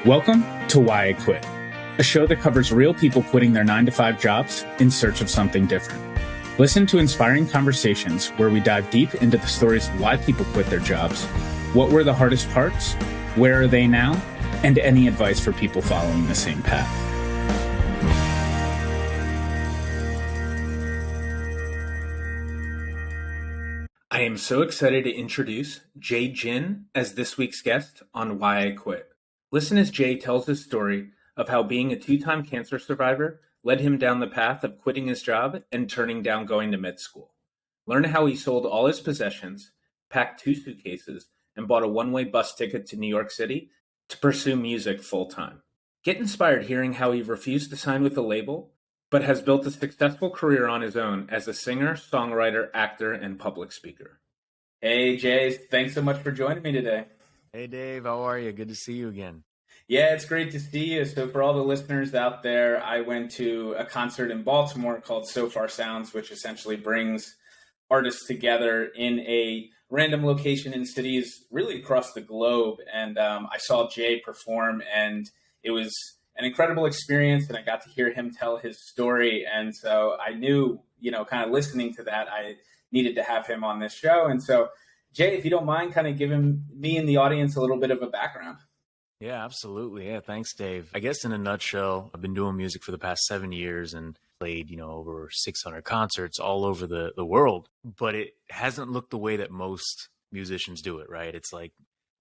Welcome to Why I Quit, a show that covers real people quitting their 9-to-5 jobs in search of something different. Listen to inspiring conversations where we dive deep into the stories of why people quit their jobs, what were the hardest parts, where are they now, and any advice for people following the same path. I am so excited to introduce Jae Jin as this week's guest on Why I Quit. Listen as Jae tells his story of how being a 2-time cancer survivor led him down the path of quitting his job and turning down going to med school. Learn how he sold all his possessions, packed 2 suitcases, and bought a one-way bus ticket to New York City to pursue music full-time. Get inspired hearing how he refused to sign with a label, but has built a successful career on his own as a singer, songwriter, actor, and public speaker. Hey, Jaes, thanks so much for joining me today. Hey, Dave, how are you? Good to see you again. Yeah, it's great to see you. So for all the listeners out there, I went to a concert in Baltimore called Sofar Sounds, which essentially brings artists together in a random location in cities really across the globe. And I saw Jae perform, and it was an incredible experience, and I got to hear him tell his story. And so I knew, kind of listening to that, I needed to have him on this show. And so, Jae, if you don't mind kind of giving me and the audience a little bit of a background. Yeah, absolutely. Yeah, thanks, Dave. I guess in a nutshell, I've been doing music for the past 7 years and played, over 600 concerts all over the world. But it hasn't looked the way that most musicians do it, right? It's like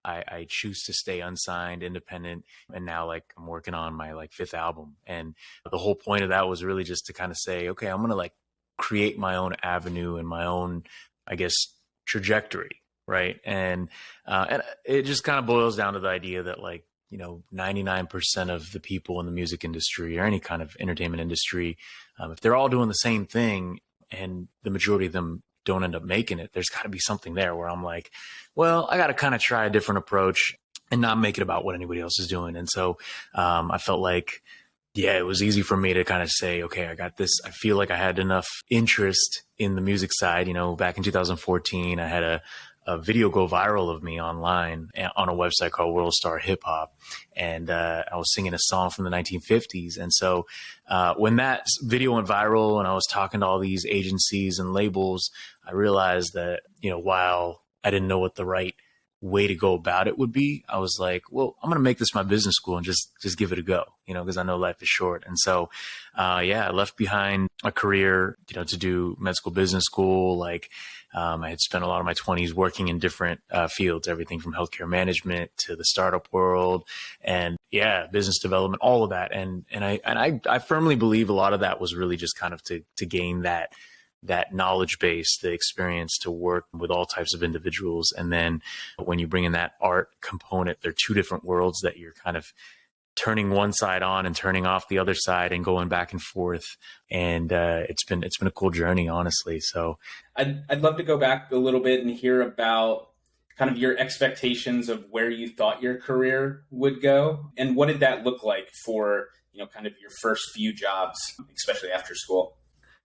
I choose to stay unsigned, independent, and now I'm working on my 5th album. And the whole point of that was really just to kind of say, okay, I'm going to create my own avenue and my own, I guess, trajectory. Right. And it just kind of boils down to the idea that 99% of the people in the music industry or any kind of entertainment industry, if they're all doing the same thing and the majority of them don't end up making it, there's got to be something there where I'm like, well, I got to kind of try a different approach and not make it about what anybody else is doing. And so I felt like, yeah, it was easy for me to kind of say, okay, I got this. I feel like I had enough interest in the music side. Back in 2014, I had a video go viral of me online on a website called World Star Hip Hop. And I was singing a song from the 1950s. And so when that video went viral and I was talking to all these agencies and labels, I realized that, while I didn't know what the right way to go about it would be, I was like, well, I'm going to make this my business school and just give it a go, because I know life is short. And so, I left behind a career, to do med school, business school. I had spent a lot of my 20s working in different fields, everything from healthcare management to the startup world and business development, all of that. And I firmly believe a lot of that was really just kind of to gain that knowledge base, the experience to work with all types of individuals. And then when you bring in that art component, they're 2 different worlds that you're kind of turning one side on and turning off the other side and going back and forth. And it's been a cool journey, honestly. So I'd love to go back a little bit and hear about kind of your expectations of where you thought your career would go. And what did that look like for, kind of your first few jobs, especially after school?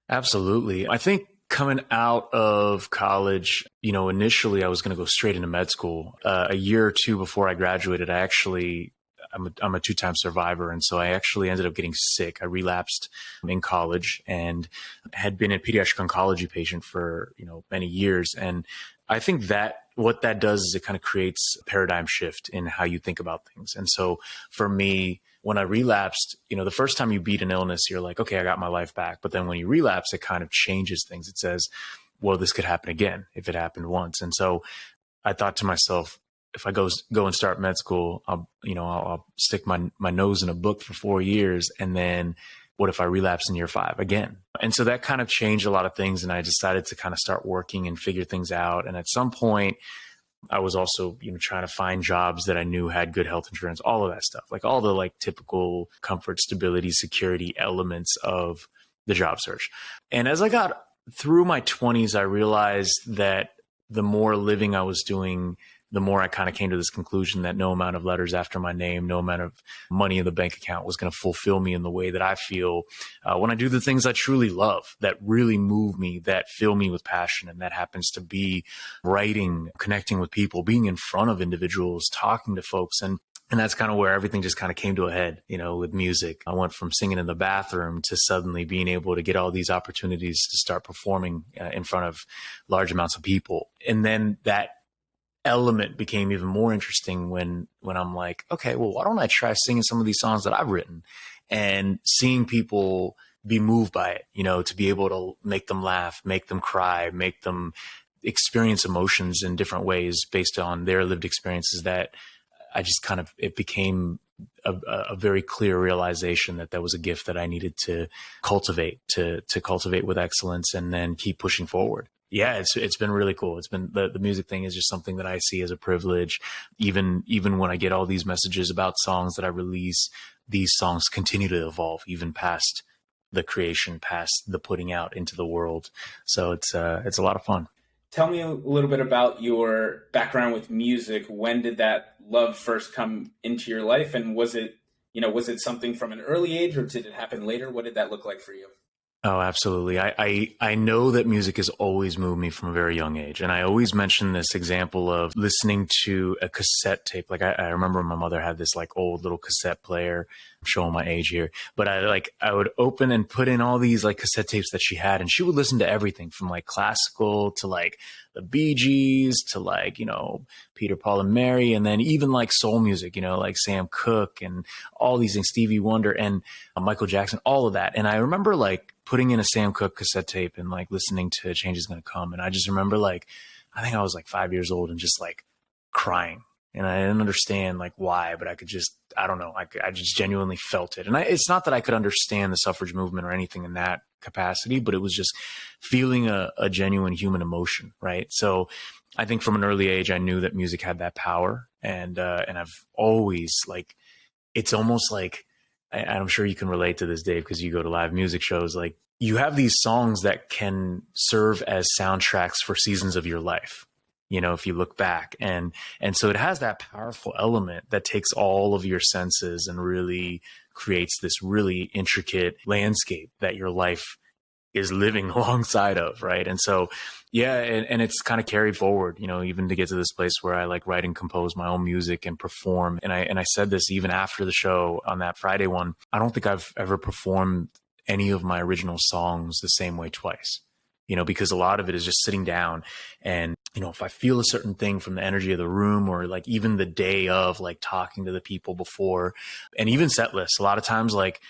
Absolutely. I think coming out of college, initially I was going to go straight into med school. A year or 2 before I graduated, I'm a 2-time survivor. And so I actually ended up getting sick. I relapsed in college and had been a pediatric oncology patient for, many years. And I think that what that does is it kind of creates a paradigm shift in how you think about things. And so for me, when I relapsed, the first time you beat an illness, you're like, okay, I got my life back. But then when you relapse, it kind of changes things. It says, well, this could happen again if it happened once. And so I thought to myself, if I go and start med school, I'll stick my nose in a book for 4 years. And then what if I relapse in year 5 again? And so that kind of changed a lot of things. And I decided to kind of start working and figure things out. And at some point I was also, trying to find jobs that I knew had good health insurance, all of that stuff, all the typical comfort, stability, security elements of the job search. And as I got through my 20s, I realized that the more living I was doing, the more I kind of came to this conclusion that no amount of letters after my name, no amount of money in the bank account was going to fulfill me in the way that I feel when I do the things I truly love, that really move me, that fill me with passion. And that happens to be writing, connecting with people, being in front of individuals, talking to folks. And And that's kind of where everything just kind of came to a head, with music. I went from singing in the bathroom to suddenly being able to get all these opportunities to start performing in front of large amounts of people. And then that element became even more interesting when I'm like, okay, well, why don't I try singing some of these songs that I've written, and seeing people be moved by it, to be able to make them laugh, make them cry, make them experience emotions in different ways based on their lived experiences. That I just it became a very clear realization that was a gift that I needed to cultivate, to cultivate with excellence, and then keep pushing forward. Yeah, it's been really cool. It's been the music thing is just something that I see as a privilege. Even when I get all these messages about songs that I release, these songs continue to evolve even past the creation, past the putting out into the world. So it's a lot of fun. Tell me a little bit about your background with music. When did that love first come into your life? And was it something from an early age, or did it happen later? What did that look like for you? Oh, absolutely. I know that music has always moved me from a very young age. And I always mention this example of listening to a cassette tape. Like I remember my mother had this like old little cassette player. I'm showing my age here, but I would open and put in all these like cassette tapes that she had, and she would listen to everything from like classical to like the Bee Gees to like, Peter, Paul and Mary, and then even like soul music, like Sam Cooke and all these things, Stevie Wonder and Michael Jackson, all of that. And I remember like putting in a Sam Cooke cassette tape and like listening to Change Is Gonna Come. And I just remember like, I think I was like 5 years old and just like crying. And I didn't understand like why, but I could just, I don't know. I just genuinely felt it. And it's not that I could understand the suffrage movement or anything in that capacity, but it was just feeling a genuine human emotion. Right. So I think from an early age, I knew that music had that power. And I've always like, it's almost like, and I'm sure you can relate to this, Dave, because you go to live music shows. Like you have these songs that can serve as soundtracks for seasons of your life, if you look back, and so it has that powerful element that takes all of your senses and really creates this really intricate landscape that your life is living alongside of. Right. And so, yeah. And it's kind of carried forward, even to get to this place where I like write and compose my own music and perform. And I said this even after the show on that Friday one, I don't think I've ever performed any of my original songs the same way twice, because a lot of it is just sitting down and, if I feel a certain thing from the energy of the room, or like even the day of like talking to the people before, and even set lists, a lot of times, like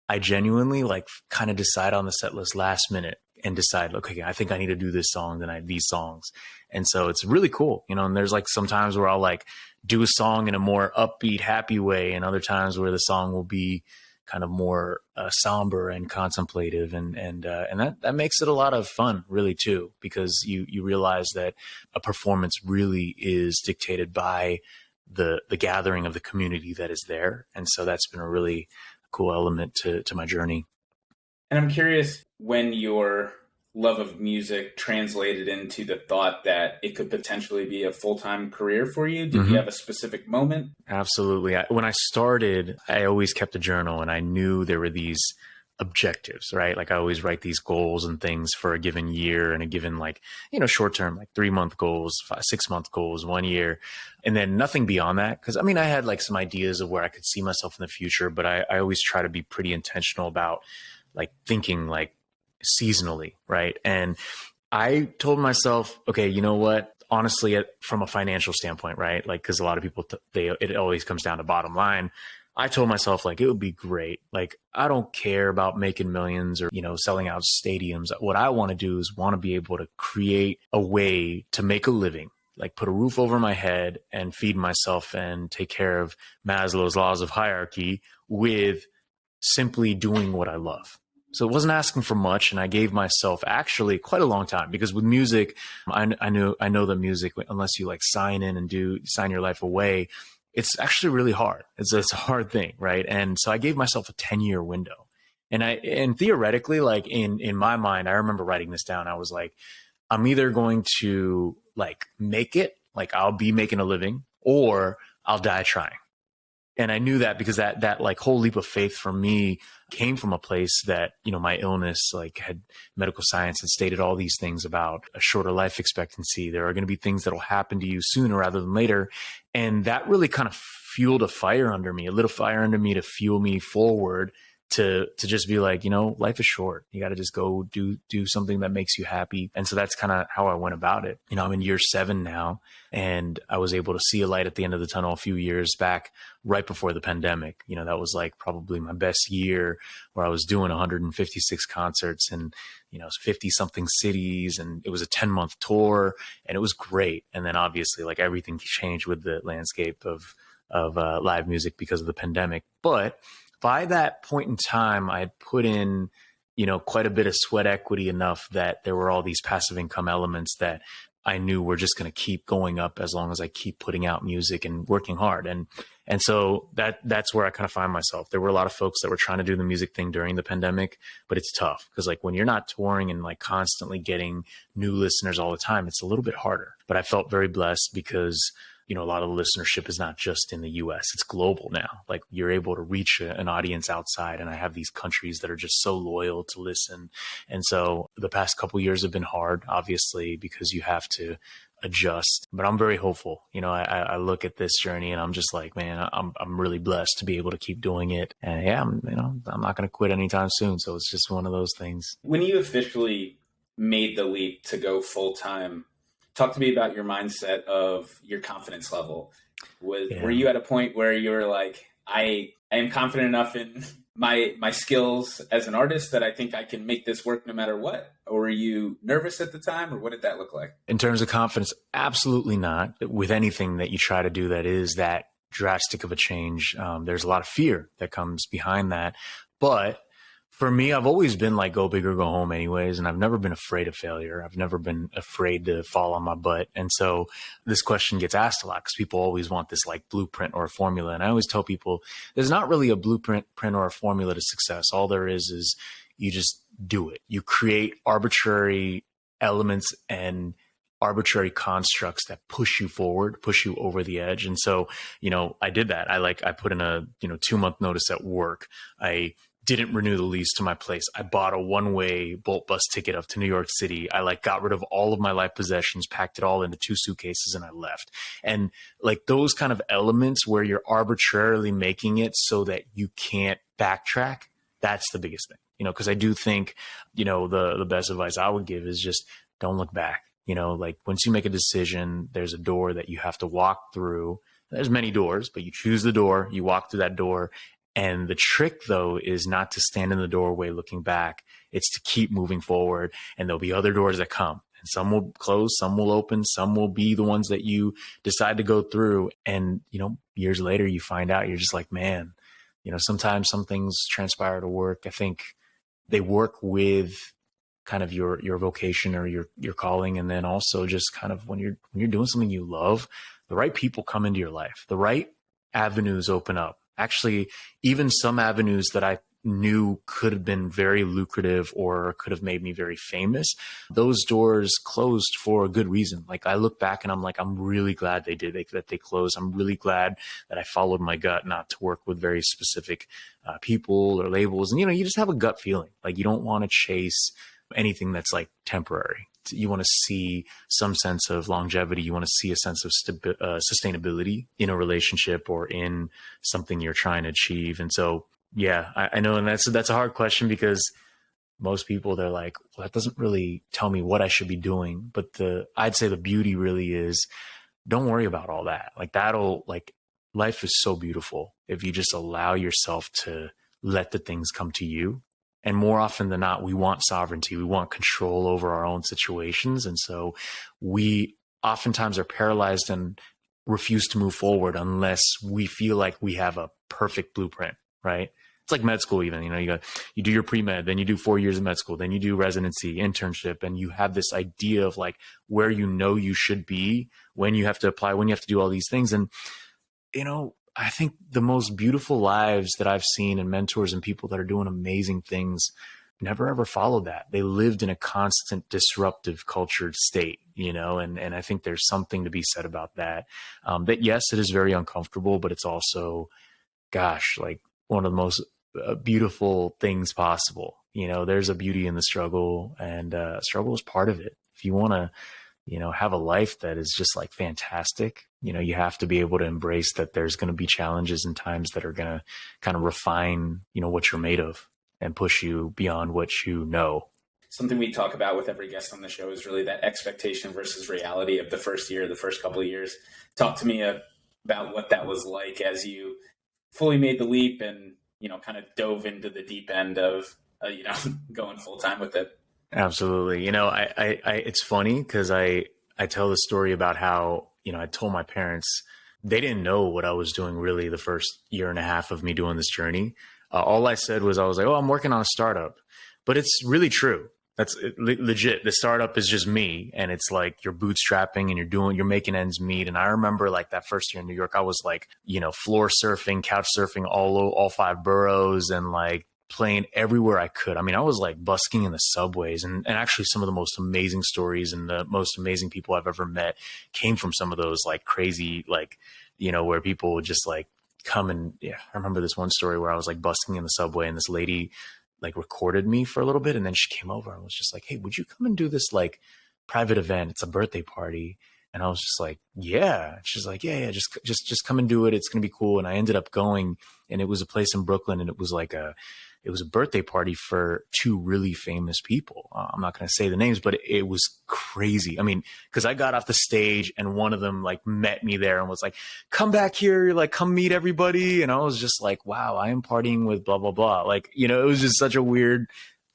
I genuinely like kind of decide on the set list last minute and decide, okay, I think I need to do this song, then these songs. And so it's really cool, and there's like some times where I'll like do a song in a more upbeat, happy way, and other times where the song will be kind of more somber and contemplative, and that makes it a lot of fun, really, too, because you realize that a performance really is dictated by the gathering of the community that is there, and so that's been a really cool element to my journey. And I'm curious, when your love of music translated into the thought that it could potentially be a full-time career for you, did you have a specific moment? Absolutely. When I started, I always kept a journal, and I knew there were these objectives, right? Like I always write these goals and things for a given year and a given like, short term, like 3-month goals, 6-month goals, 1 year, and then nothing beyond that. Cause I had like some ideas of where I could see myself in the future, but I always try to be pretty intentional about like thinking like seasonally. Right. And I told myself, okay, you know what? Honestly, from a financial standpoint, right? Like, cause a lot of people, it always comes down to bottom line. I told myself like, it would be great. Like, I don't care about making millions or, selling out stadiums. What I want to do is want to be able to create a way to make a living, like put a roof over my head and feed myself and take care of Maslow's laws of hierarchy with simply doing what I love. So it wasn't asking for much, and I gave myself actually quite a long time, because with music, I know that music, unless you like sign in and sign your life away, it's actually really hard. It's a hard thing, right? And so I gave myself a 10-year window, and theoretically, like in my mind, I remember writing this down. I was like, I'm either going to like make it, like I'll be making a living, or I'll die trying. And I knew that because that like whole leap of faith for me came from a place that, my illness, like had medical science had stated all these things about a shorter life expectancy. There are going to be things that will happen to you sooner rather than later. And that really kind of fueled a fire under me, a little fire under me to fuel me forward to just be like, life is short. You got to just go do something that makes you happy. And so that's kind of how I went about it. I'm in year 7 now, and I was able to see a light at the end of the tunnel a few years back, right before the pandemic. That was like probably my best year, where I was doing 156 concerts in 50 something cities, and it was a 10-month tour, and it was great. And then obviously like everything changed with the landscape of live music because of the pandemic. But by that point in time, I had put in, quite a bit of sweat equity, enough that there were all these passive income elements that I knew were just going to keep going up as long as I keep putting out music and working hard. And so that's where I kind of find myself. There were a lot of folks that were trying to do the music thing during the pandemic, but it's tough because like when you're not touring and like constantly getting new listeners all the time, it's a little bit harder. But I felt very blessed because a lot of the listenership is not just in the US, it's global now. Like you're able to reach an audience outside, and I have these countries that are just so loyal to listen. And so the past couple of years have been hard, obviously, because you have to adjust, but I'm very hopeful. I look at this journey and I'm just like, man, I'm really blessed to be able to keep doing it. And yeah, I'm not going to quit anytime soon. So it's just one of those things. When you officially made the leap to go full time, talk to me about your mindset of your confidence level. Were you at a point where you were like, I am confident enough in my skills as an artist that I think I can make this work no matter what? Or were you nervous at the time, or what did that look like? In terms of confidence, absolutely not. With anything that you try to do that is that drastic of a change, there's a lot of fear that comes behind that. But for me, I've always been like, go big or go home anyways. And I've never been afraid of failure. I've never been afraid to fall on my butt. And so this question gets asked a lot because people always want this like blueprint or a formula. And I always tell people there's not really a blueprint or a formula to success. All there is you just do it. You create arbitrary elements and arbitrary constructs that push you forward, push you over the edge. And so, I did that. I put in a, 2-month notice at work. I didn't renew the lease to my place. I bought a one-way Bolt bus ticket up to New York City. I got rid of all of my life possessions, packed it all into 2 suitcases, and I left. And like those kind of elements where you're arbitrarily making it so that you can't backtrack, that's the biggest thing, because I do think, the best advice I would give is just don't look back. Like once you make a decision, there's a door that you have to walk through. There's many doors, but you choose the door, you walk through that door. And the trick, though, is not to stand in the doorway looking back. It's to keep moving forward. And there'll be other doors that come. And some will close, some will open, some will be the ones that you decide to go through. And, years later, you find out you're just like, man, sometimes some things transpire to work. I think they work with kind of your vocation or your calling. And then also just kind of when you're doing something you love, the right people come into your life, the right avenues open up. Actually, even some avenues that I knew could have been very lucrative or could have made me very famous, those doors closed for a good reason. Like I look back and I'm like, I'm really glad that they closed. I'm really glad that I followed my gut not to work with very specific people or labels. And, you just have a gut feeling. Like you don't want to chase anything that's like temporary. You want to see some sense of longevity. You want to see a sense of sustainability in a relationship or in something you're trying to achieve. And so, yeah, I know. And that's a hard question because most people, they're like, well, that doesn't really tell me what I should be doing. But I'd say the beauty really is don't worry about all that. Life is so beautiful if you just allow yourself to let the things come to you. And more often than not, we want sovereignty. We want control over our own situations. And so we oftentimes are paralyzed and refuse to move forward unless we feel like we have a perfect blueprint, right? It's like med school even, you do your pre-med, then you do 4 years of med school, then you do residency, internship, and you have this idea of like where you should be, when you have to apply, when you have to do all these things. And, I think the most beautiful lives that I've seen and mentors and people that are doing amazing things never ever followed that. They lived in a constant disruptive cultured state, and I think there's something to be said about that. That yes, it is very uncomfortable, but it's also gosh, like one of the most beautiful things possible. You know, there's a beauty in the struggle, and struggle is part of it. If you want to, you know, have a life that is just like fantastic, you know, you have to be able to embrace that there's going to be challenges and times that are going to kind of refine, you know, what you're made of and push you beyond what you know. Something we talk about with every guest on the show is really that expectation versus reality of the first year, the first couple of years. Talk to me about what that was like as you fully made the leap and, you know, kind of dove into the deep end of, you know, going full time with it. Absolutely. You know, it's funny because I tell the story about how, you know, I told my parents, they didn't know what I was doing really the first year and a half of me doing this journey. All I said was, I was like, oh, I'm working on a startup, but it's really true. That's legit. The startup is just me. And it's like you're bootstrapping and you're making ends meet. And I remember like that first year in New York, I was like, you know, floor surfing, couch surfing all 5 boroughs and like playing everywhere I could. I mean, I was like busking in the subways, and actually some of the most amazing stories and the most amazing people I've ever met came from some of those like crazy, like, you know, where people would just like come and, yeah, I remember this one story where I was like busking in the subway and this lady like recorded me for a little bit. And then she came over and was just like, hey, would you come and do this like private event? It's a birthday party. And I was just like, yeah. She's like, yeah, just come and do it. It's going to be cool. And I ended up going, and it was a place in Brooklyn, and it was a birthday party for 2 really famous people. I'm not going to say the names, but it was crazy. I mean, because I got off the stage and one of them like met me there and was like, come back here, like come meet everybody. And I was just like, wow, I am partying with blah, blah, blah. Like, you know, it was just such a weird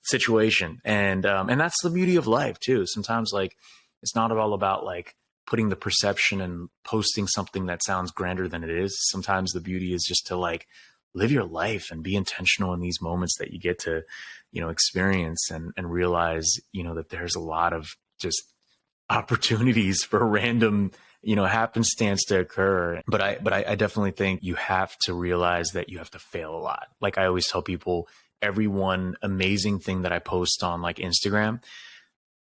situation. And that's the beauty of life too. Sometimes like it's not all about like putting the perception and posting something that sounds grander than it is. Sometimes the beauty is just to like live your life and be intentional in these moments that you get to, you know, experience and realize, you know, that there's a lot of just opportunities for random, you know, happenstance to occur. But I definitely think you have to realize that you have to fail a lot. Like I always tell people, every one amazing thing that I post on like Instagram,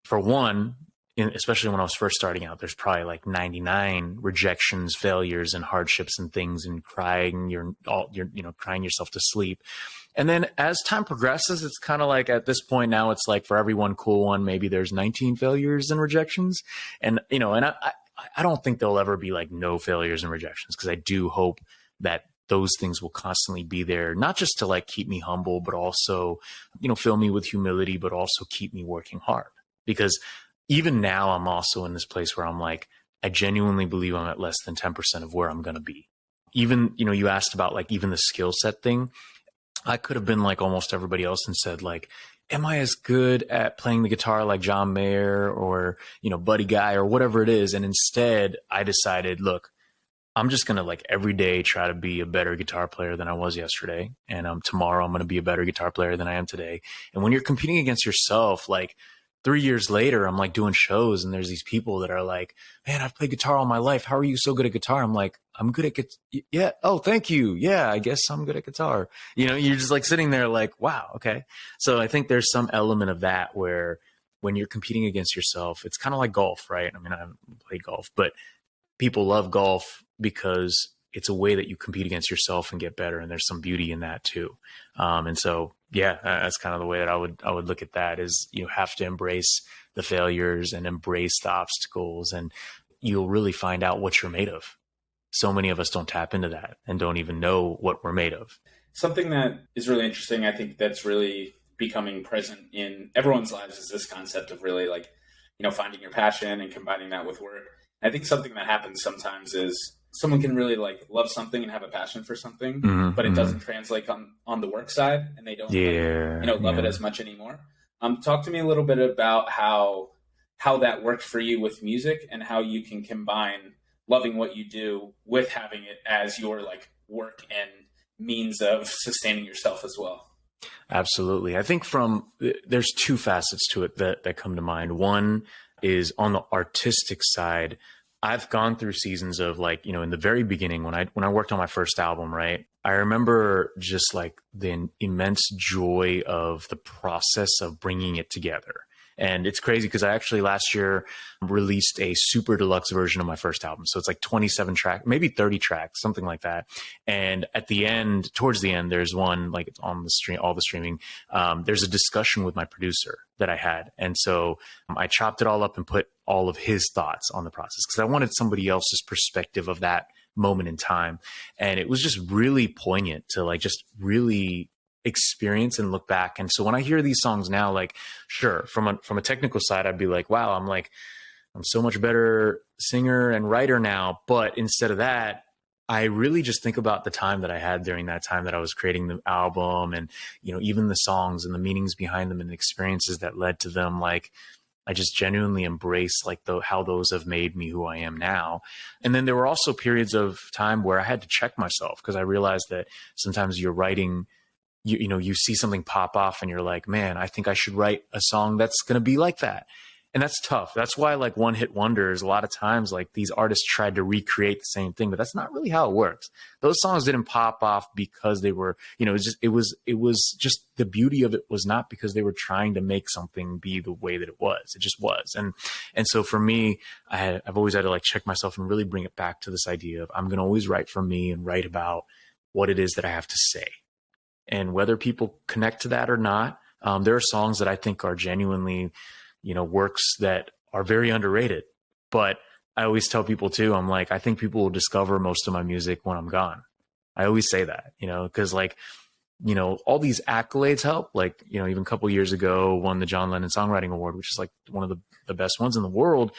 for one, especially when I was first starting out, there's probably like 99 rejections, failures, and hardships and things, and crying, you're you know, crying yourself to sleep. And then as time progresses, it's kind of like at this point now, it's like for every one cool one, maybe there's 19 failures and rejections. And, you know, and I don't think there'll ever be like no failures and rejections, because I do hope that those things will constantly be there, not just to like keep me humble, but also, you know, fill me with humility, but also keep me working hard. Because even now I'm also in this place where I'm like, I genuinely believe I'm at less than 10% of where I'm going to be. Even, you know, you asked about like even the skill set thing. I could have been like almost everybody else and said like, am I as good at playing the guitar like John Mayer or, you know, Buddy Guy or whatever it is? And instead I decided, look, I'm just going to like every day try to be a better guitar player than I was yesterday. And tomorrow I'm going to be a better guitar player than I am today. And when you're competing against yourself, like 3 years later, I'm like doing shows and there's these people that are like, man, I've played guitar all my life. How are you so good at guitar? I'm like, I'm good at guitar. Yeah. Oh, thank you. Yeah, I guess I'm good at guitar. You know, you're just like sitting there like, wow. Okay. So I think there's some element of that where when you're competing against yourself, it's kind of like golf, right? I mean, I haven't played golf, but people love golf because it's a way that you compete against yourself and get better. And there's some beauty in that too. And so, yeah, that's kind of the way that I would look at that is you have to embrace the failures and embrace the obstacles, and you'll really find out what you're made of. So many of us don't tap into that and don't even know what we're made of. Something that is really interesting, I think that's really becoming present in everyone's lives is this concept of really like, you know, finding your passion and combining that with work. I think something that happens sometimes is someone can really like love something and have a passion for something, but it doesn't translate on the work side, and they don't love it as much anymore. Talk to me a little bit about how that worked for you with music and how you can combine loving what you do with having it as your like work and means of sustaining yourself as well. Absolutely. I think there's 2 facets to it that come to mind. One is on the artistic side. I've gone through seasons of like, you know, in the very beginning when I worked on my first album, right? I remember just like the immense joy of the process of bringing it together. And it's crazy because I actually last year released a super deluxe version of my first album. So it's like 27 tracks, maybe 30 tracks, something like that. And at the end, towards the end, there's one like it's on the stream, all the streaming. There's a discussion with my producer that I had. And so I chopped it all up and put all of his thoughts on the process because I wanted somebody else's perspective of that moment in time. And it was just really poignant to like just really experience and look back. And so when I hear these songs now, like, sure, from a technical side, I'd be like, wow, I'm so much better singer and writer now. But instead of that, I really just think about the time that I had during that time that I was creating the album and, even the songs and the meanings behind them and the experiences that led to them. Like, I just genuinely embrace like how those have made me who I am now. And then there were also periods of time where I had to check myself because I realized that sometimes you're writing, you see something pop off and you're like, man, I think I should write a song that's going to be like that. And that's tough. That's why like one hit wonders, a lot of times like these artists tried to recreate the same thing, but that's not really how it works. Those songs didn't pop off because they were, it was just the beauty of it was not because they were trying to make something be the way that it was. It just was. And so for me, I've always had to like check myself and really bring it back to this idea of I'm going to always write for me and write about what it is that I have to say. And whether people connect to that or not, there are songs that I think are genuinely, works that are very underrated. But I always tell people too, I'm like, I think people will discover most of my music when I'm gone. I always say that, because like, all these accolades help. Like, even a couple of years ago, won the John Lennon Songwriting Award, which is like one of the best ones in the world.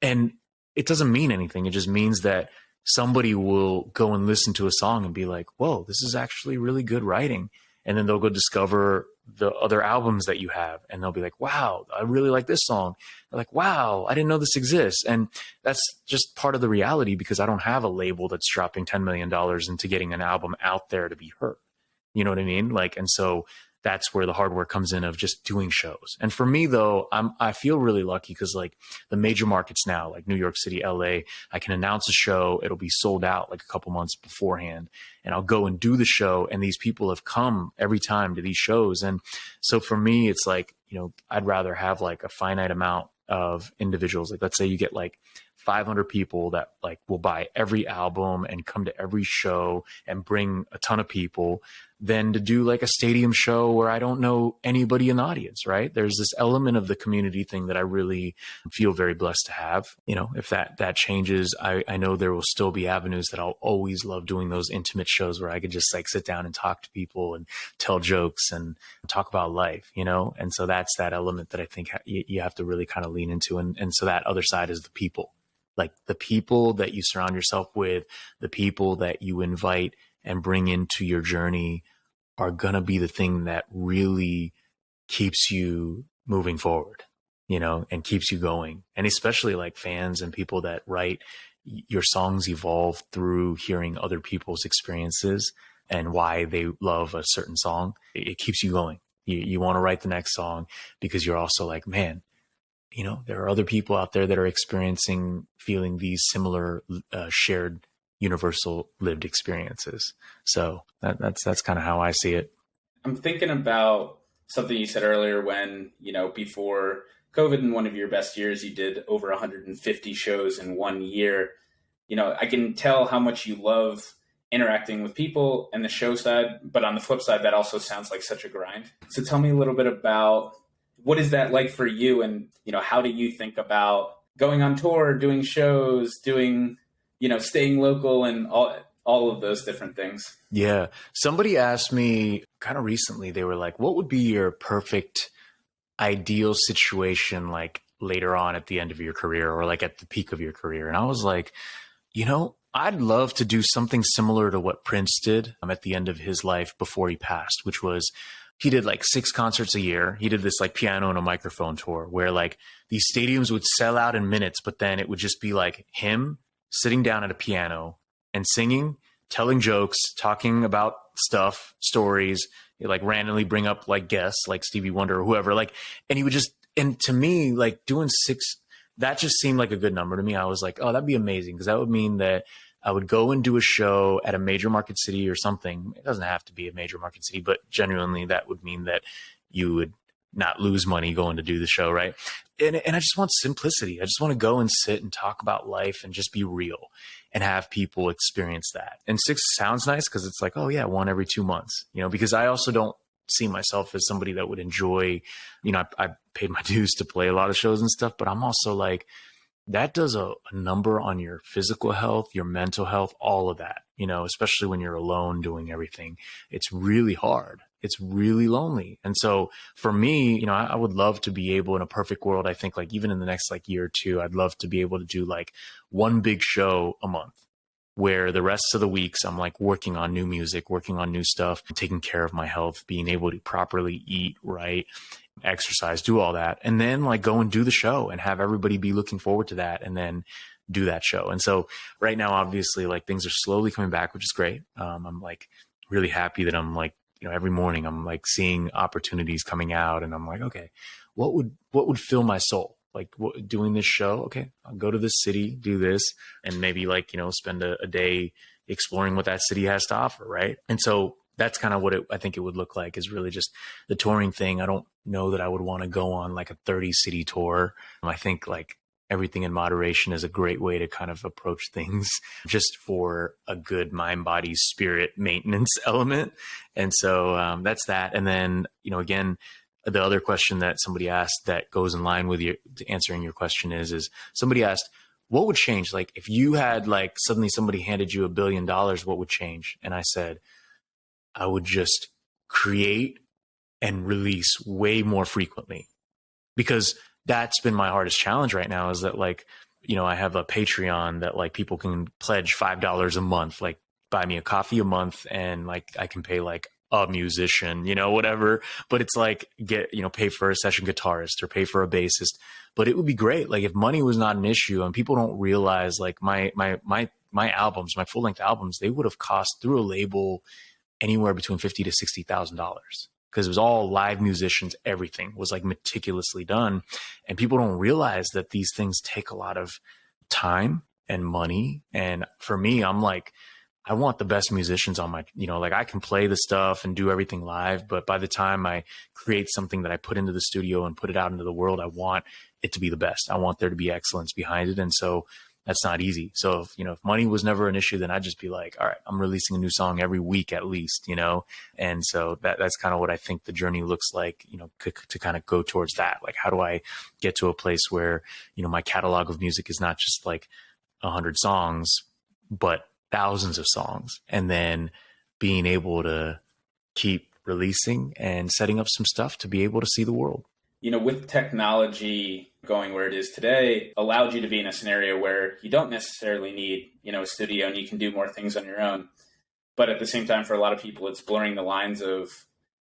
And it doesn't mean anything. It just means that somebody will go and listen to a song and be like, whoa, this is actually really good writing. And then they'll go discover the other albums that you have. And they'll be like, wow, I really like this song. They're like, wow, I didn't know this exists. And that's just part of the reality because I don't have a label that's dropping $10 million into getting an album out there to be heard. You know what I mean? Like, and so that's where the hard work comes in of just doing shows. And for me though, I feel really lucky because like the major markets now, like New York City, LA, I can announce a show. It'll be sold out like a couple months beforehand and I'll go and do the show. And these people have come every time to these shows. And so for me, it's like, I'd rather have like a finite amount of individuals. Like, let's say you get like 500 people that like will buy every album and come to every show and bring a ton of people than to do like a stadium show where I don't know anybody in the audience, right? There's this element of the community thing that I really feel very blessed to have. If that changes, I know there will still be avenues that I'll always love doing those intimate shows where I could just like sit down and talk to people and tell jokes and talk about life, and so that's that element that I think you have to really kind of lean into. And so that other side is the people. Like the people that you surround yourself with, the people that you invite and bring into your journey are going to be the thing that really keeps you moving forward, and keeps you going. And especially like fans and people that write your songs evolve through hearing other people's experiences and why they love a certain song. It keeps you going. You want to write the next song because you're also like, man, there are other people out there that are feeling these similar shared universal lived experiences. So that's kind of how I see it. I'm thinking about something you said earlier when, before COVID in one of your best years, you did over 150 shows in 1 year. I can tell how much you love interacting with people and the show side, but on the flip side, that also sounds like such a grind. So tell me a little bit about what is that like for you? And, how do you think about going on tour, doing shows, doing, staying local and all of those different things? Yeah. Somebody asked me kind of recently, they were like, what would be your perfect ideal situation like later on at the end of your career or like at the peak of your career? And I was like, I'd love to do something similar to what Prince did at the end of his life before he passed, which was he did like 6 concerts a year. He did this like piano and a microphone tour where like these stadiums would sell out in minutes, but then it would just be like him sitting down at a piano and singing, telling jokes, talking about stuff, stories. He'd like randomly bring up like guests like Stevie Wonder or whoever, like, and he would just, and to me, like doing 6, that just seemed like a good number to me. I was like, oh, that'd be amazing. Cause that would mean that I would go and do a show at a major market city or something. It doesn't have to be a major market city, but genuinely that would mean that you would not lose money going to do the show, right? And I just want simplicity. I just want to go and sit and talk about life and just be real and have people experience that. And six sounds nice because it's like, oh yeah, one every 2 months, because I also don't see myself as somebody that would enjoy, I paid my dues to play a lot of shows and stuff, but I'm also like, that does a number on your physical health, your mental health, all of that, especially when you're alone doing everything. It's really hard. It's really lonely. And so for me, I would love to be able, in a perfect world, I think like even in the next like year or two, I'd love to be able to do like one big show a month, where the rest of the weeks I'm like working on new music, working on new stuff, taking care of my health, being able to properly eat right, exercise, do all that, and then like go and do the show and have everybody be looking forward to that, and then do that show. And so right now, obviously, like things are slowly coming back, which is great. I'm like really happy that I'm like, every morning I'm like seeing opportunities coming out, and I'm like, okay, what would fill my soul? Like doing this show. Okay, I'll go to this city, do this, and maybe like, spend a day exploring what that city has to offer. Right. And so that's kind of what I think it would look like, is really just the touring thing. I don't know that I would want to go on like a 30 city tour. I think like everything in moderation is a great way to kind of approach things, just for a good mind, body, spirit maintenance element. And so that's that. And then, again, the other question that somebody asked that goes in line with answering your question is somebody asked, what would change? Like if you had like suddenly somebody handed you $1 billion, what would change? And I said, I would just create and release way more frequently, because that's been my hardest challenge right now, is that like, I have a Patreon that like people can pledge $5 a month, like buy me a coffee a month, and like I can pay like a musician, whatever, but it's like pay for a session guitarist or pay for a bassist. But it would be great. Like if money was not an issue, and people don't realize like my albums, my full length albums, they would have cost through a label anywhere between $50,000 to $60,000, because it was all live musicians. Everything was like meticulously done. And people don't realize that these things take a lot of time and money. And for me, I'm like, I want the best musicians on my, like I can play the stuff and do everything live, but by the time I create something that I put into the studio and put it out into the world, I want it to be the best. I want there to be excellence behind it. And so that's not easy. So if money was never an issue, then I'd just be like, all right, I'm releasing a new song every week at least, And so that's kind of what I think the journey looks like, to kind of go towards that. Like, how do I get to a place where, my catalog of music is not just like 100 songs, but thousands of songs, and then being able to keep releasing and setting up some stuff to be able to see the world. With technology going where it is today, allowed you to be in a scenario where you don't necessarily need, a studio, and you can do more things on your own. But at the same time, for a lot of people, it's blurring the lines of,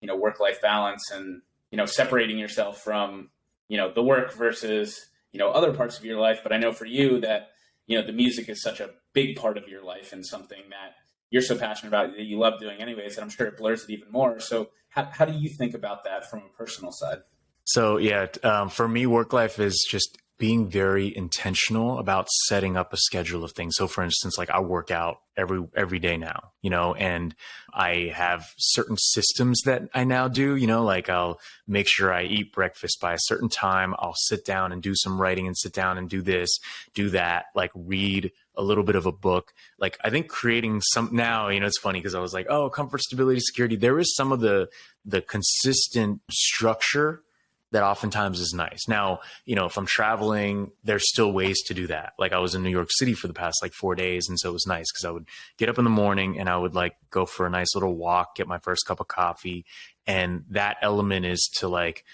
work-life balance and, separating yourself from, the work versus, other parts of your life. But I know for you that, the music is such a big part of your life and something that you're so passionate about that you love doing anyways, and I'm sure it blurs it even more. So how do you think about that from a personal side? So yeah, for me, work life is just being very intentional about setting up a schedule of things. So for instance, like I work out every day now, and I have certain systems that I now do, like I'll make sure I eat breakfast by a certain time. I'll sit down and do some writing and sit down and do this, do that, like read a little bit of a book. Like I think creating some now, it's funny because I was like, oh, comfort, stability, security. There is some of the consistent structure that oftentimes is nice. Now, if I'm traveling, there's still ways to do that. Like I was in New York City for the past like 4 days. And so it was nice because I would get up in the morning and I would like go for a nice little walk, get my first cup of coffee. And that element is to like,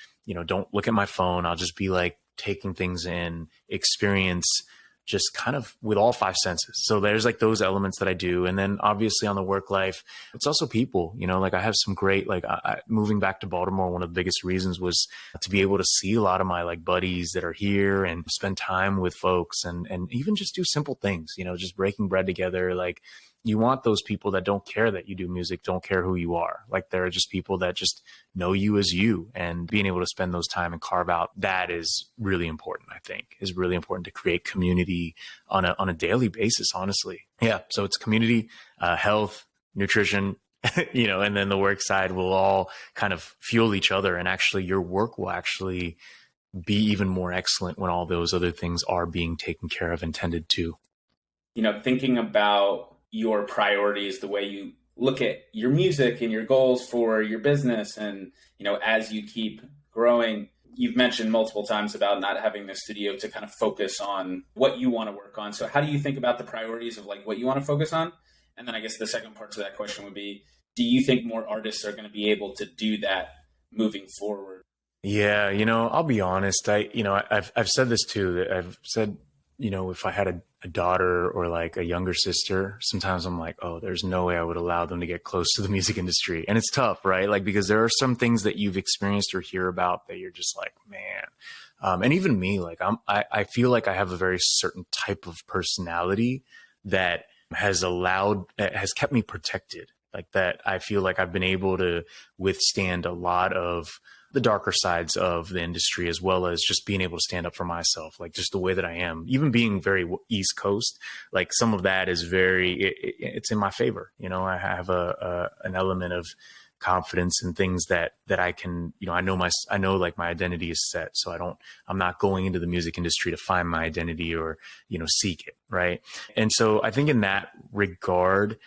don't look at my phone. I'll just be like taking things in, experience just kind of with all 5 senses. So there's like those elements that I do. And then obviously on the work life, it's also people, like I have some great, like moving back to Baltimore, one of the biggest reasons was to be able to see a lot of my like buddies that are here and spend time with folks and even just do simple things, just breaking bread together. Like you want those people that don't care that you do music, don't care who you are. Like there are just people that just know you as you, and being able to spend those time and carve out that is really important. I think is really important to create community on a daily basis, honestly. Yeah. So it's community, health, nutrition, and then the work side will all kind of fuel each other. And actually your work will actually be even more excellent when all those other things are being taken care of and tended to. Thinking about your priorities, the way you look at your music and your goals for your business, and as you keep growing, you've mentioned multiple times about not having the studio to kind of focus on what you want to work on. So how do you think about the priorities of like what you want to focus on? And then I guess the second part to that question would be, do you think more artists are going to be able to do that moving forward? Yeah, I'll be honest. I've said this too. That I've said, if I had a daughter or like a younger sister, sometimes I'm like, oh, there's no way I would allow them to get close to the music industry. And it's tough, right? Like, because there are some things that you've experienced or hear about that you're just like, man. And even me, like I feel like I have a very certain type of personality that has kept me protected. Like that, I feel like I've been able to withstand a lot of the darker sides of the industry, as well as just being able to stand up for myself, like just the way that I am, even being very East Coast, like some of that is it's in my favor. I have an element of confidence in things that I can, I know like my identity is set. So I'm not going into the music industry to find my identity or, seek it. Right. And so I think in that regard,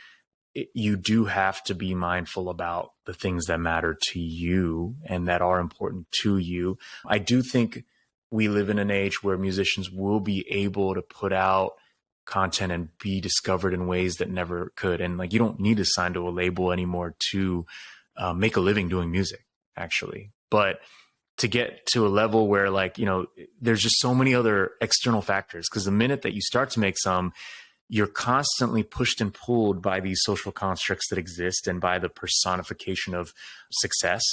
you do have to be mindful about the things that matter to you and that are important to you. I do think we live in an age where musicians will be able to put out content and be discovered in ways that never could. And like, you don't need to sign to a label anymore to make a living doing music, actually. But to get to a level where like, there's just so many other external factors, because the minute that you start to make some, you're constantly pushed and pulled by these social constructs that exist and by the personification of success.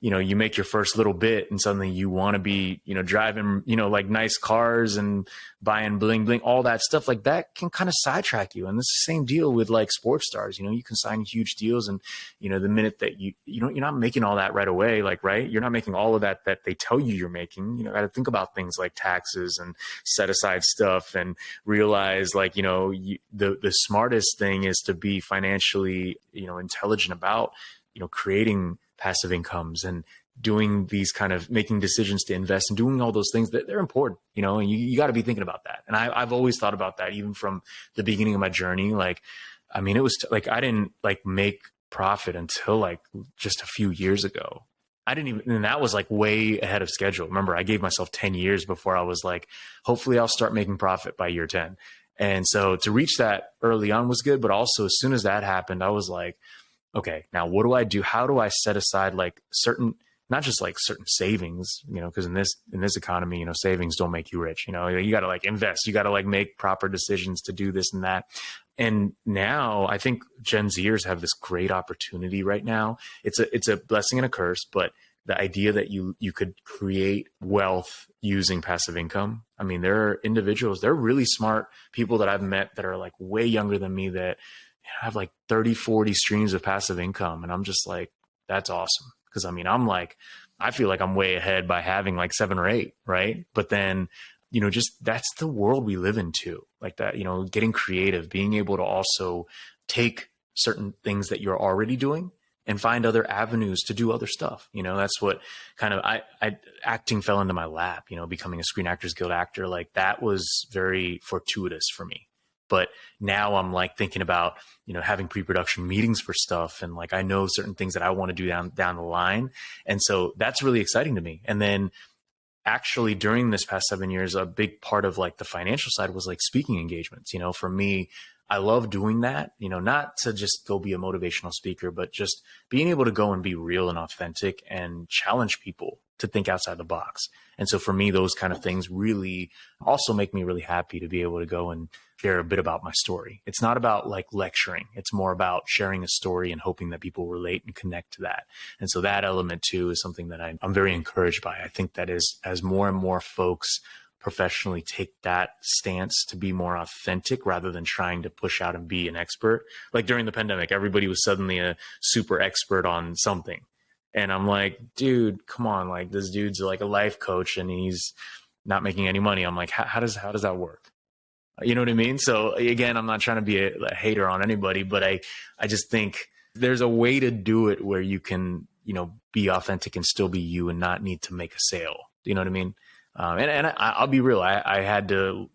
You make your first little bit and suddenly you want to be, driving, like nice cars and buying bling bling, all that stuff like that can kind of sidetrack you. And it's the same deal with like sports stars. You can sign huge deals and, the minute that you're not making all that right away, like, right. You're not making all of that they tell you you're making, got to think about things like taxes and set aside stuff and realize like, the smartest thing is to be financially, intelligent about, creating passive incomes and doing these kind of making decisions to invest and doing all those things that they're important, and you got to be thinking about that. And I've always thought about that even from the beginning of my journey. Like, I mean, it was like, I didn't like make profit until like just a few years ago. And that was like way ahead of schedule. Remember, I gave myself 10 years before I was like, hopefully I'll start making profit by year 10. And so to reach that early on was good. But also as soon as that happened, I was like, okay, now what do I do? How do I set aside like not just like certain savings, because in this economy, savings don't make you rich. You got to like invest, you got to like make proper decisions to do this and that. And now I think Gen Zers have this great opportunity right now. It's a blessing and a curse, but the idea that you could create wealth using passive income. I mean, there are individuals, they're really smart people that I've met that are like way younger than me that have like 30, 40 streams of passive income. And I'm just like, that's awesome. Cause I mean, I feel like I'm way ahead by having like 7 or 8. Right. But then, just that's the world we live in too. Like that, getting creative, being able to also take certain things that you're already doing and find other avenues to do other stuff. That's what kind of, acting fell into my lap, becoming a Screen Actors Guild actor. Like that was very fortuitous for me. But now I'm like thinking about, having pre-production meetings for stuff. And like, I know certain things that I want to do down the line. And so that's really exciting to me. And then actually during this past 7 years, a big part of like the financial side was like speaking engagements. For me, I love doing that, not to just go be a motivational speaker, but just being able to go and be real and authentic and challenge people to think outside the box. And so for me, those kind of things really also make me really happy to be able to go and share a bit about my story. It's not about like lecturing. It's more about sharing a story and hoping that people relate and connect to that. And so that element too is something that I'm very encouraged by. I think that as more and more folks professionally take that stance to be more authentic rather than trying to push out and be an expert. Like during the pandemic, everybody was suddenly a super expert on something. And I'm like, dude, come on. Like this dude's like a life coach and he's not making any money. I'm like, how does that work? You know what I mean? So again, I'm not trying to be a hater on anybody, but I just think There's a way to do it where you can, be authentic and still be you and not need to make a sale. Do you know what I mean? I'll be real. I had to,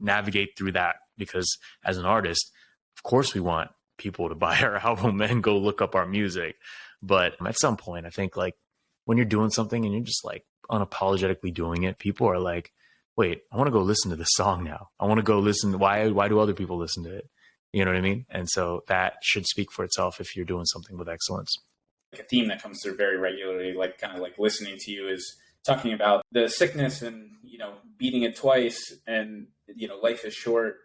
navigate through that because as an artist, of course we want people to buy our album and go look up our music. But at some point, I think like when you're doing something and you're just like unapologetically doing it, people are like, wait, I want to go listen to this song now. I want to go listen. Why do other people listen to it? You know what I mean? And so that should speak for itself if you're doing something with excellence. A theme that comes through very regularly, like kind of like listening to you, is talking about the sickness and, beating it twice and, life is short.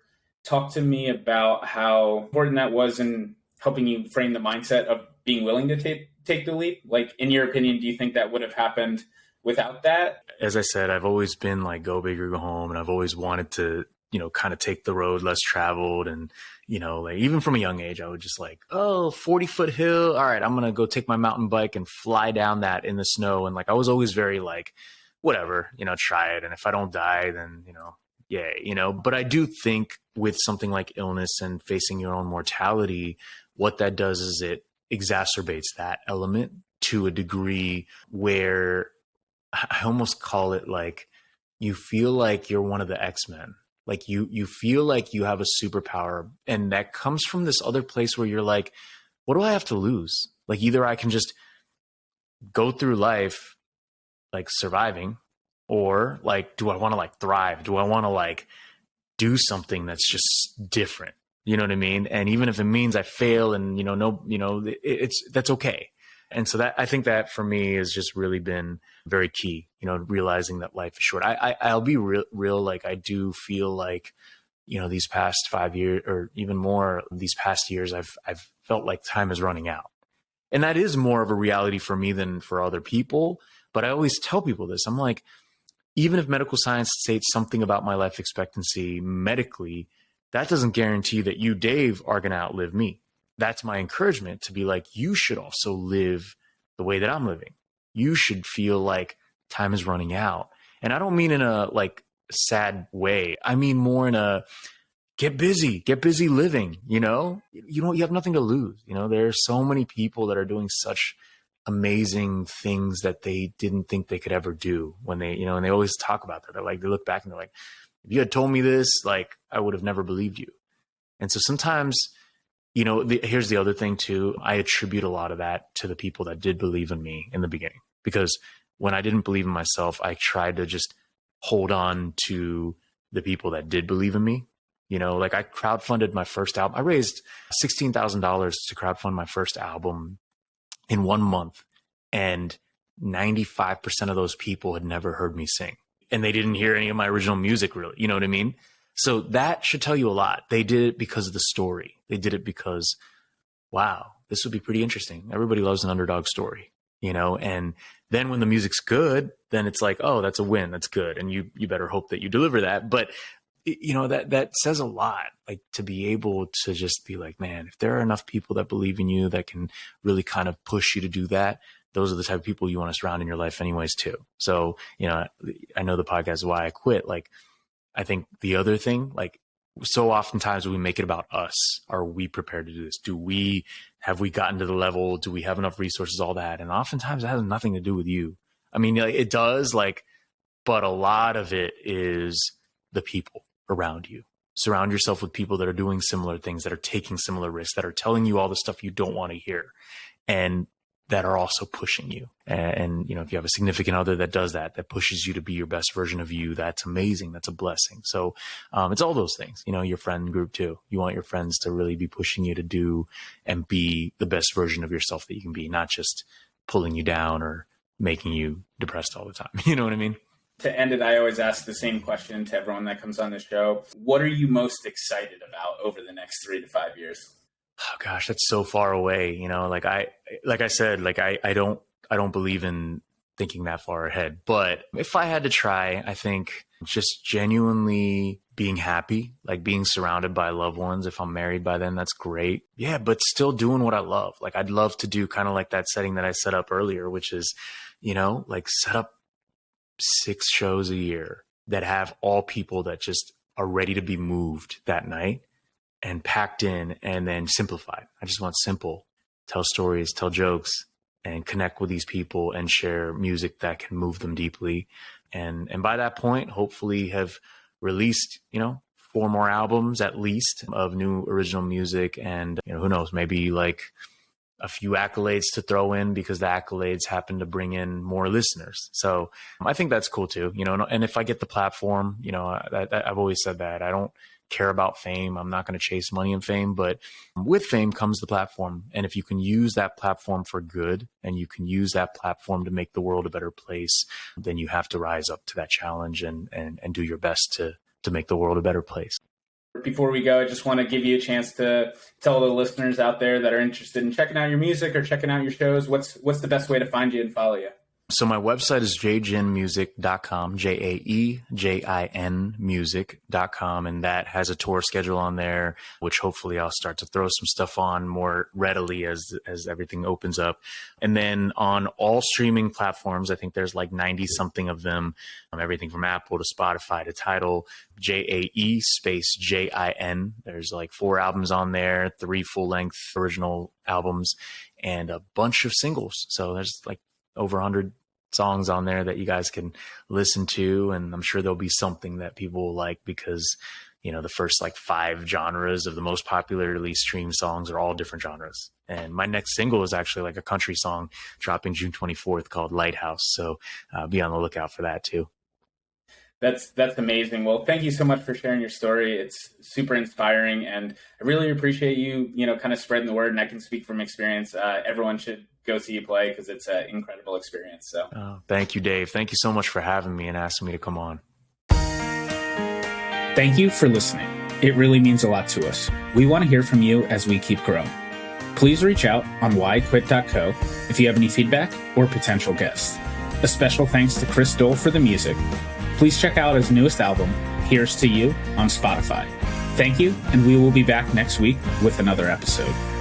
Talk to me about how important that was in helping you frame the mindset of being willing to take the leap. Like, in your opinion, do you think that would have happened without that? As I said, I've always been like, go big or go home. And I've always wanted to, kind of take the road less traveled. And, like even from a young age, I would just like, 40-foot hill. All right, I'm going to go take my mountain bike and fly down that in the snow. And like, I was always very like, whatever, try it. And if I don't die, then, yay, but I do think with something like illness and facing your own mortality, what that does is it exacerbates that element to a degree where I almost call it like, you feel like you're one of the X-Men. Like you feel like you have a superpower, and that comes from this other place where you're like, what do I have to lose? Like either I can just go through life like surviving, or like, do I want to like thrive? Do I want to like do something that's just different? You know what I mean? And even if it means I fail and, that's okay. And so that, I think that for me has just really been very key, realizing that life is short. I'll be real. Like I do feel like, these past 5 years or even more these past years, I've felt like time is running out. And that is more of a reality for me than for other people. But I always tell people this. I'm like, even if medical science states something about my life expectancy medically, that doesn't guarantee that you, Dave, are going to outlive me. That's my encouragement to be like, you should also live the way that I'm living. You should feel like time is running out. And I don't mean in a like sad way. I mean more in a get busy living, you have nothing to lose. There are so many people that are doing such amazing things that they didn't think they could ever do when they, and they always talk about that. They're like, they look back and they're like, if you had told me this, like I would have never believed you. And so sometimes, here's the other thing too. I attribute a lot of that to the people that did believe in me in the beginning, because when I didn't believe in myself, I tried to just hold on to the people that did believe in me. Like I crowdfunded my first album. I raised $16,000 to crowdfund my first album in 1 month. And 95% of those people had never heard me sing, and they didn't hear any of my original music really. You know what I mean? So that should tell you a lot. They did it because of the story. They did it because, wow, this would be pretty interesting. Everybody loves an underdog story, and then when the music's good, then it's like, oh, that's a win. That's good. And you better hope that you deliver that. But that says a lot, like to be able to just be like, man, if there are enough people that believe in you that can really kind of push you to do that, those are the type of people you want to surround in your life anyways too. So, I know the podcast is Why I Quit. Like, I think the other thing, like so oftentimes we make it about us. Are we prepared to do this? Have we gotten to the level? Do we have enough resources? All that. And oftentimes it has nothing to do with you. I mean, like, it does, like, but a lot of it is the people around you. Surround yourself with people that are doing similar things, that are taking similar risks, that are telling you all the stuff you don't want to hear, and that are also pushing you. And if you have a significant other that does that, that pushes you to be your best version of you, that's amazing. That's a blessing. So it's all those things, your friend group too. You want your friends to really be pushing you to do and be the best version of yourself that you can be, not just pulling you down or making you depressed all the time. You know what I mean? To end it, I always ask the same question to everyone that comes on the show. What are you most excited about over the next 3 to 5 years? Oh gosh, that's so far away. Like I said, like I don't believe in thinking that far ahead. But if I had to try, I think just genuinely being happy, like being surrounded by loved ones. If I'm married by then, that's great. Yeah, but still doing what I love. Like I'd love to do kind of like that setting that I set up earlier, which is, like set up 6 shows a year that have all people that just are ready to be moved that night and packed in and then simplified. I just want simple. tell stories, tell jokes, and connect with these people and share music that can move them deeply. And by that point, hopefully have released, 4 more albums at least of new original music. And, who knows, maybe like a few accolades to throw in because the accolades happen to bring in more listeners. So I think that's cool too, and if I get the platform, I've always said that I don't care about fame. I'm not going to chase money and fame, but with fame comes the platform. And if you can use that platform for good and you can use that platform to make the world a better place, then you have to rise up to that challenge and do your best to make the world a better place. Before we go, I just want to give you a chance to tell the listeners out there that are interested in checking out your music or checking out your shows, what's the best way to find you and follow you? So my website is jaejinmusic.com, JAEJIN music.com. And that has a tour schedule on there, which hopefully I'll start to throw some stuff on more readily as everything opens up. And then on all streaming platforms, I think there's like 90 something of them, everything from Apple to Spotify to Tidal, JAE space JIN. There's like 4 albums on there, 3 full length original albums, and a bunch of singles. So there's like over 100 songs on there that you guys can listen to. And I'm sure there'll be something that people will like because, the first like 5 genres of the most popularly streamed songs are all different genres. And my next single is actually like a country song dropping June 24th called Lighthouse. So be on the lookout for that too. That's amazing. Well, thank you so much for sharing your story. It's super inspiring, and I really appreciate you, kind of spreading the word. And I can speak from experience. Everyone should go see you play because it's an incredible experience. So, thank you, Dave. Thank you so much for having me and asking me to come on. Thank you for listening. It really means a lot to us. We want to hear from you as we keep growing. Please reach out on whyquit.co if you have any feedback or potential guests. A special thanks to Chris Dole for the music. Please check out his newest album, Here's to You, on Spotify. Thank you, and we will be back next week with another episode.